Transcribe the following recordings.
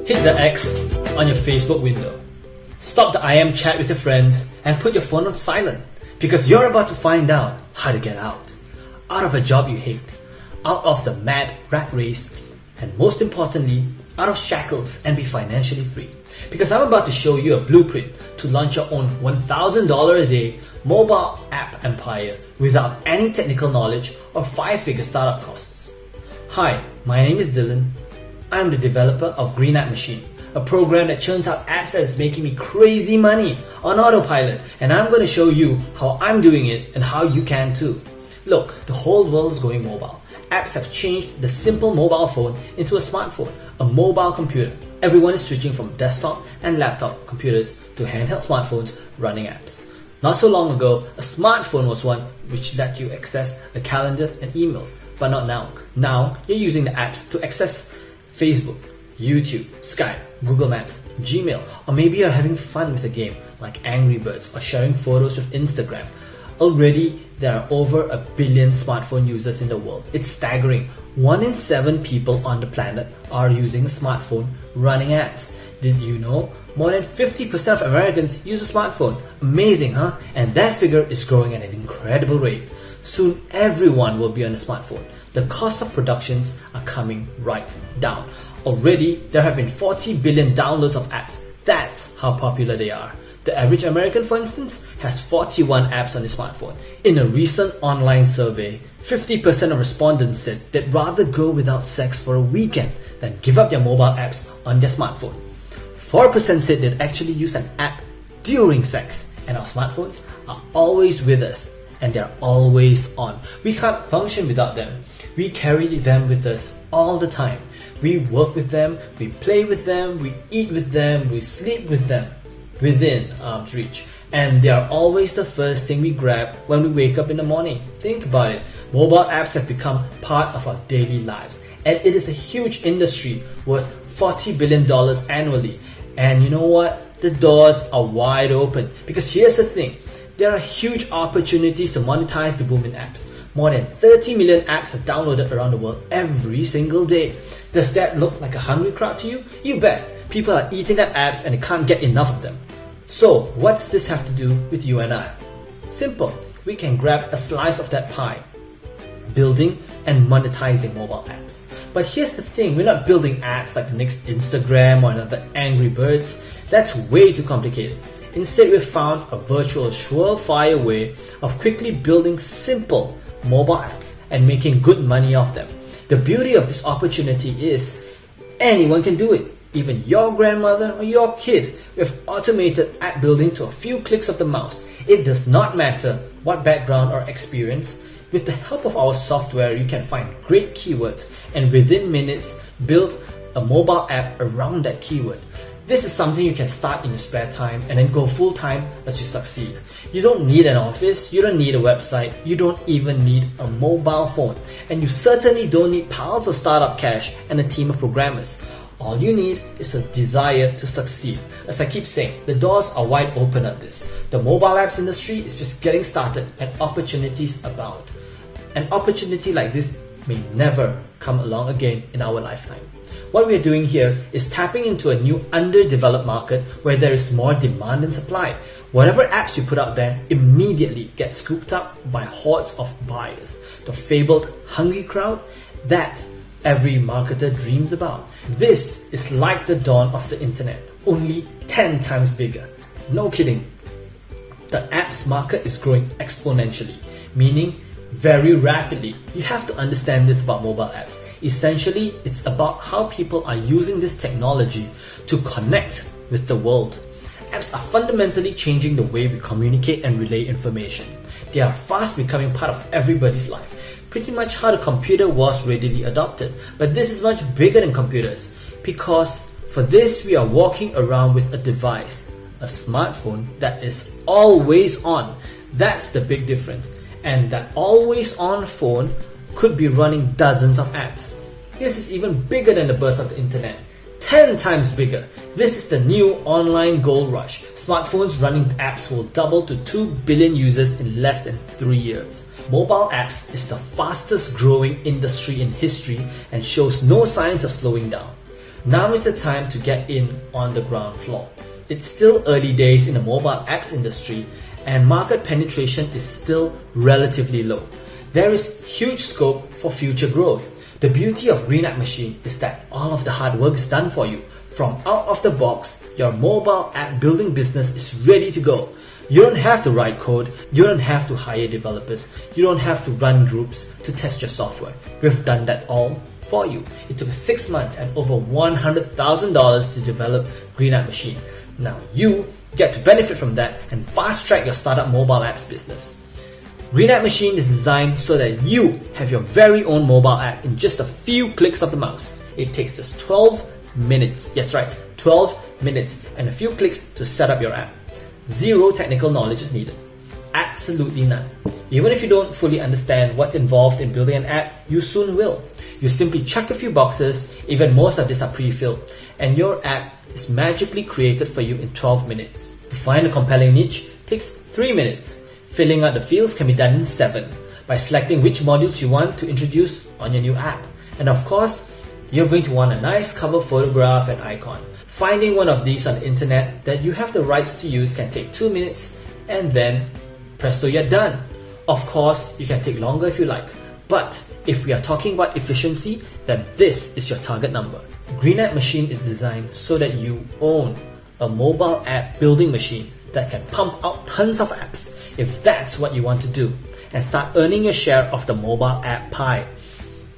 Hit the X on your Facebook window. Stop the IM chat with your friends and put your phone on silent, because you're about to find out how to get out of a job you hate, out of the mad rat race, and most importantly, out of shackles and be financially free. Because I'm about to show you a blueprint to launch your own $1,000 a day mobile app empire without any technical knowledge or 5-figure startup costs. Hi, my name is Dylan. I'm the developer of Green App Machine, a program that churns out apps that is making me crazy money on autopilot, and I'm going to show you how I'm doing it and how you can too. Look, the whole world is going mobile. Apps have changed the simple mobile phone into a smartphone, a mobile computer. Everyone is switching from desktop and laptop computers to handheld smartphones running apps. Not so long ago, a smartphone was one which let you access a calendar and emails, but not now. Now, you're using the apps to access Facebook, YouTube, Skype, Google Maps, Gmail, or maybe you're having fun with a game like Angry Birds or sharing photos with Instagram. Already, there are over 1 billion smartphone users in the world. It's staggering. 1 in 7 people on the planet are using a smartphone running apps. Did you know? More than 50% of Americans use a smartphone. Amazing, huh? And that figure is growing at an incredible rate. Soon, everyone will be on a smartphone. The cost of productions are coming right down. Already, there have been 40 billion downloads of apps. That's how popular they are. The average American, for instance, has 41 apps on his smartphone. In a recent online survey, 50% of respondents said they'd rather go without sex for a weekend than give up their mobile apps on their smartphone. 4% said they'd actually use an app during sex, and our smartphones are always with us and they're always on. We can't function without them. We carry them with us all the time. We work with them, we play with them, we eat with them, we sleep with them, within arm's reach. And they are always the first thing we grab when we wake up in the morning. Think about it. Mobile apps have become part of our daily lives, and it is a huge industry worth $40 billion annually. And you know what? The doors are wide open, because here's the thing. There are huge opportunities to monetize the booming apps. More than 30 million apps are downloaded around the world every single day. Does that look like a hungry crowd to you? You bet. People are eating up apps and they can't get enough of them. So what does this have to do with you and I? Simple. We can grab a slice of that pie. Building and monetizing mobile apps. But here's the thing, we're not building apps like the next Instagram or another Angry Birds. That's way too complicated. Instead, we've found a virtual surefire way of quickly building simple mobile apps and making good money off them. The beauty of this opportunity is anyone can do it. Even your grandmother or your kid. We've automated app building to a few clicks of the mouse. It does not matter what background or experience. With the help of our software, you can find great keywords and within minutes build a mobile app around that keyword. This is something you can start in your spare time and then go full time as you succeed. You don't need an office, you don't need a website, you don't even need a mobile phone, and you certainly don't need piles of startup cash and a team of programmers. All you need is a desire to succeed. As I keep saying, the doors are wide open at this. The mobile apps industry is just getting started and opportunities abound. An opportunity like this may never come along again in our lifetime. What we are doing here is tapping into a new underdeveloped market where there is more demand than supply. Whatever apps you put out there immediately get scooped up by hordes of buyers. The fabled hungry crowd that every marketer dreams about. This is like the dawn of the internet, only 10 times bigger. No kidding. The apps market is growing exponentially, meaning very rapidly. You have to understand this about mobile apps. Essentially, it's about how people are using this technology to connect with the world. Apps are fundamentally changing the way we communicate and relay information. They are fast becoming part of everybody's life. Pretty much how the computer was readily adopted. But this is much bigger than computers, because for this we are walking around with a device, a smartphone that is always on. That's the big difference. And that always on phone could be running dozens of apps. This is even bigger than the birth of the internet. 10 times bigger. This is the new online gold rush. Smartphones running apps will double to 2 billion users in less than 3 years. Mobile apps is the fastest growing industry in history and shows no signs of slowing down. Now is the time to get in on the ground floor. It's still early days in the mobile apps industry and market penetration is still relatively low. There is huge scope for future growth. The beauty of Green App Machine is that all of the hard work is done for you. From out of the box, your mobile app building business is ready to go. You don't have to write code, you don't have to hire developers, you don't have to run groups to test your software. We've done that all for you. It took 6 months and over $100,000 to develop Green App Machine. Now you get to benefit from that and fast track your startup mobile apps business. Green App Machine is designed so that you have your very own mobile app in just a few clicks of the mouse. It takes just 12 minutes, that's right, 12 minutes and a few clicks to set up your app. Zero technical knowledge is needed. Absolutely none. Even if you don't fully understand what's involved in building an app, you soon will. You simply check a few boxes, even most of these are pre-filled, and your app is magically created for you in 12 minutes. To find a compelling niche takes 3 minutes. Filling out the fields can be done in 7 by selecting which modules you want to introduce on your new app. And of course, you're going to want a nice cover photograph and icon. Finding one of these on the internet that you have the rights to use can take 2 minutes and then presto, you're done. Of course, you can take longer if you like, but if we are talking about efficiency, then this is your target number. Green App Machine is designed so that you own a mobile app building machine that can pump out tons of apps if that's what you want to do and start earning your share of the mobile app pie.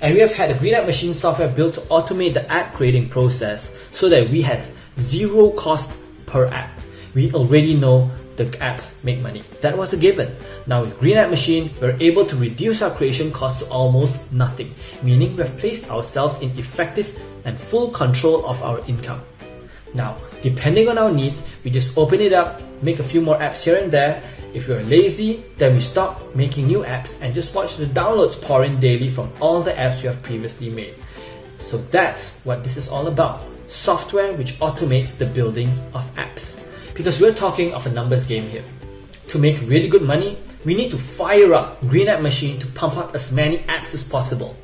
And we have had the Green App Machine software built to automate the app creating process so that we have zero cost per app. We already know the apps make money. That was a given. Now with Green App Machine, we're able to reduce our creation cost to almost nothing, meaning we've placed ourselves in effective and full control of our income. Now, depending on our needs, we just open it up, make a few more apps here and there. If you're lazy, then we stop making new apps and just watch the downloads pour in daily from all the apps you have previously made. So that's what this is all about. Software which automates the building of apps. Because we're talking of a numbers game here. To make really good money, we need to fire up Green App Machine to pump out as many apps as possible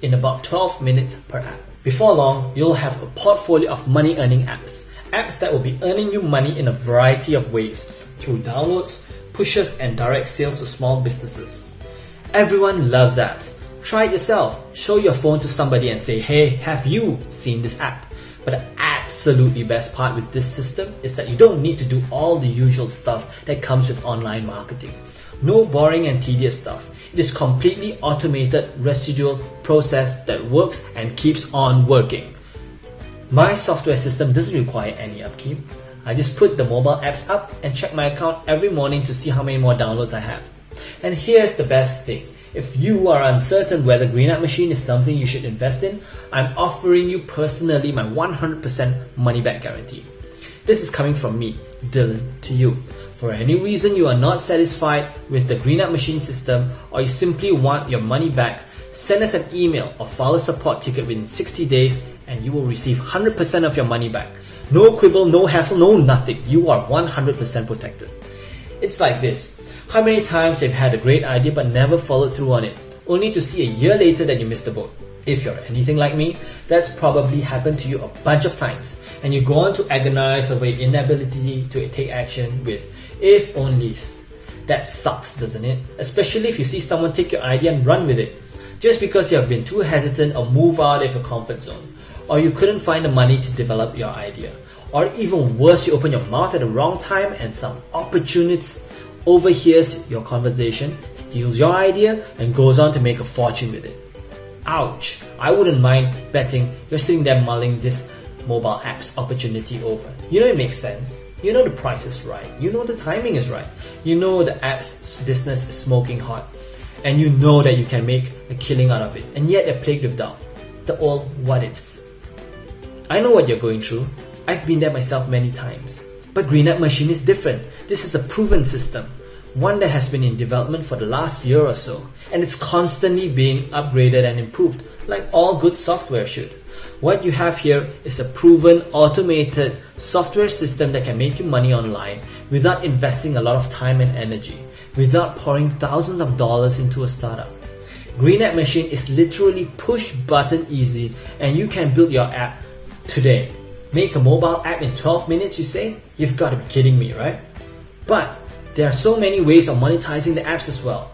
in about 12 minutes per app. Before long, you'll have a portfolio of money-earning apps. Apps that will be earning you money in a variety of ways through downloads, pushes, and direct sales to small businesses. Everyone loves apps. Try it yourself. Show your phone to somebody and say, hey, have you seen this app? But the absolutely best part with this system is that you don't need to do all the usual stuff that comes with online marketing. No boring and tedious stuff. It is completely automated residual process that works and keeps on working. My software system doesn't require any upkeep. I just put the mobile apps up and check my account every morning to see how many more downloads I have. And here's the best thing. If you are uncertain whether Green App Machine is something you should invest in, I'm offering you personally my 100% money back guarantee. This is coming from me, Dylan, to you. For any reason you are not satisfied with the Green App Machine system or you simply want your money back, send us an email or file a support ticket within 60 days and you will receive 100% of your money back. No quibble, no hassle, no nothing. You are 100% protected. It's like this. How many times have you had a great idea but never followed through on it, only to see a year later that you missed the boat? If you're anything like me, that's probably happened to you a bunch of times, and you go on to agonize over your inability to take action with if onlys. That sucks, doesn't it? Especially if you see someone take your idea and run with it, just because you have been too hesitant or move out of your comfort zone, or you couldn't find the money to develop your idea, or even worse, you open your mouth at the wrong time and some opportunist overhears your conversation, steals your idea, and goes on to make a fortune with it. Ouch! I wouldn't mind betting you're sitting there mulling this mobile apps opportunity over. You know it makes sense. You know the price is right. You know the timing is right. You know the apps business is smoking hot. And you know that you can make a killing out of it. And yet you're plagued with doubt. The old what ifs. I know what you're going through. I've been there myself many times. But Green App Machine is different. This is a proven system. One that has been in development for the last year or so. And it's constantly being upgraded and improved, like all good software should. What you have here is a proven automated software system that can make you money online without investing a lot of time and energy, without pouring thousands of dollars into a startup. Green App Machine is literally push button easy and you can build your app Today, make a mobile app in 12 minutes, you say? You've got to be kidding me, right? But there are so many ways of monetizing the apps as well.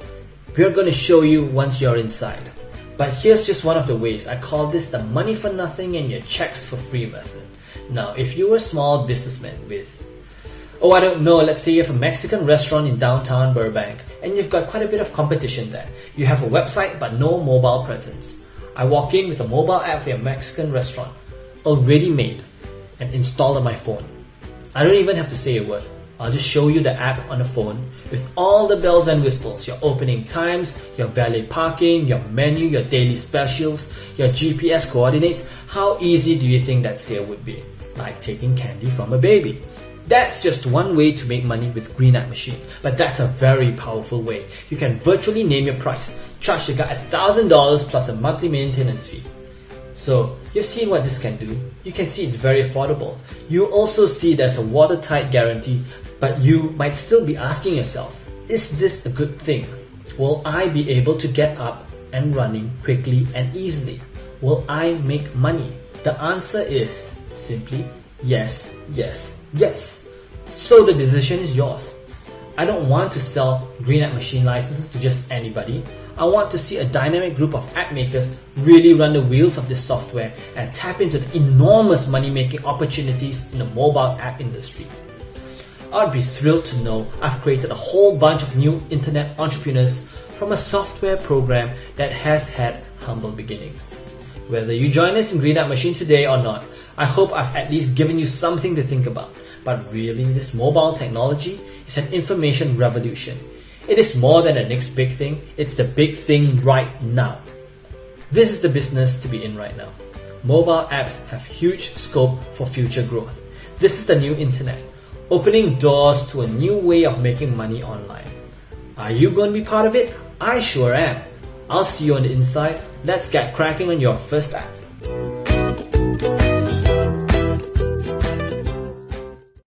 We're going to show you once you're inside. But here's just one of the ways. I call this the money for nothing and your checks for free method. Now, if you're a small businessman with, I don't know, let's say you have a Mexican restaurant in downtown Burbank and you've got quite a bit of competition there. You have a website but no mobile presence. I walk in with a mobile app for your Mexican restaurant, already made and installed on my phone. I don't even have to say a word. I'll just show you the app on the phone with all the bells and whistles, your opening times, your valet parking, your menu, your daily specials, your GPS coordinates. How easy do you think that sale would be? Like taking candy from a baby. That's just one way to make money with Green App Machine, but that's a very powerful way. You can virtually name your price, charge the guy $1,000 plus a monthly maintenance fee. So you've seen what this can do. You can see it's very affordable. You also see there's a watertight guarantee, but you might still be asking yourself, is this a good thing? Will I be able to get up and running quickly and easily? Will I make money? The answer is simply yes, yes, yes. So the decision is yours. I don't want to sell Green App Machine licenses to just anybody. I want to see a dynamic group of app makers really run the wheels of this software and tap into the enormous money-making opportunities in the mobile app industry. I'd be thrilled to know I've created a whole bunch of new internet entrepreneurs from a software program that has had humble beginnings. Whether you join us in Green App Machine today or not, I hope I've at least given you something to think about. But really, this mobile technology is an information revolution. It is more than the next big thing, it's the big thing right now. This is the business to be in right now. Mobile apps have huge scope for future growth. This is the new internet, opening doors to a new way of making money online. Are you going to be part of it? I sure am. I'll see you on the inside. Let's get cracking on your first app.